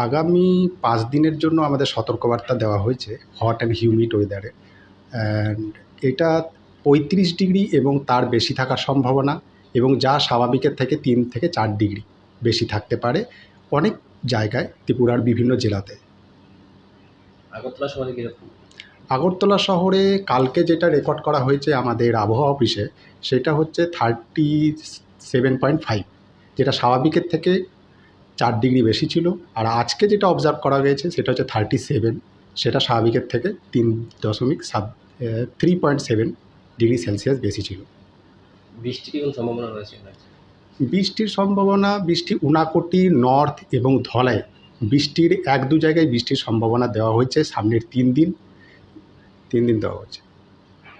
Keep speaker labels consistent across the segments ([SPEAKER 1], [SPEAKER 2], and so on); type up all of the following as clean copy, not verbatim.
[SPEAKER 1] আগামী 5 দিনের জন্য আমাদের সতর্কবার্তা দেওয়া হয়েছে হট অ্যান্ড হিউমিড ওয়েদারে। অ্যান্ড এটা 35 ডিগ্রি এবং তার বেশি থাকার সম্ভাবনা, এবং যা স্বাভাবিকের থেকে 3 থেকে 4 ডিগ্রি বেশি থাকতে পারে অনেক জায়গায় ত্রিপুরার বিভিন্ন জেলাতে।
[SPEAKER 2] আগরতলা শহরে কীরকম?
[SPEAKER 1] আগরতলা শহরে কালকে যেটা রেকর্ড করা হয়েছে আমাদের আবহাওয়া অফিসে, সেটা হচ্ছে 37.5, যেটা স্বাভাবিকের থেকে 4 ডিগ্রি বেশি ছিল। আর আজকে যেটা অবজার্ভ করা গেছে সেটা হচ্ছে 37, সেটা স্বাভাবিকের থেকে 3.7 ডিগ্রি সেলসিয়াস বেশি ছিল।
[SPEAKER 2] বৃষ্টির কি কোনো সম্ভাবনা রয়েছে?
[SPEAKER 1] বৃষ্টির সম্ভাবনা, উনাকোটি, নর্থ এবং ধলাই বৃষ্টির 1-2 জায়গায় বৃষ্টির সম্ভাবনা দেওয়া হয়েছে সামনের 3 দিন দেওয়া হয়েছে।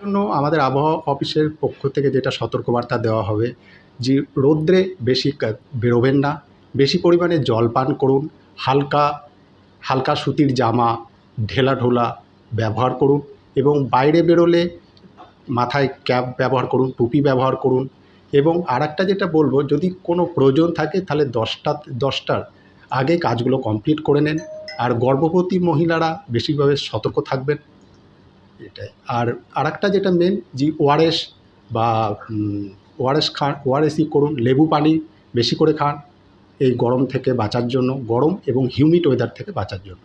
[SPEAKER 1] জন্য আমাদের আবহাওয়া অফিসের পক্ষ থেকে যেটা সতর্কবার্তা দেওয়া হবে যে রৌদ্রে বেশি বেরোবেন না, বেশি পরিমাণে জল পান করুন, হালকা সুতির জামা ঢেলাঢোলা ব্যবহার করুন, এবং বাইরে বেরোলে মাথায় ক্যাপ ব্যবহার করুন, টুপি ব্যবহার করুন। এবং আরেকটা যেটা বলবো, যদি কোনো প্রয়োজন থাকে তাহলে 10টার আগে কাজগুলো কমপ্লিট করে নেন। আর গর্ভবতী মহিলারা বেশিভাবে সতর্ক থাকবেন, এটাই। আর আরেকটা যেটা মেন, যে ওআরএস বা ওআরএস খান, ওআরএসই করুন, লেবু পানি বেশি করে খান এই গরম থেকে বাঁচার জন্য, গরম এবং হিউমিড ওয়েদার থেকে বাঁচার জন্য।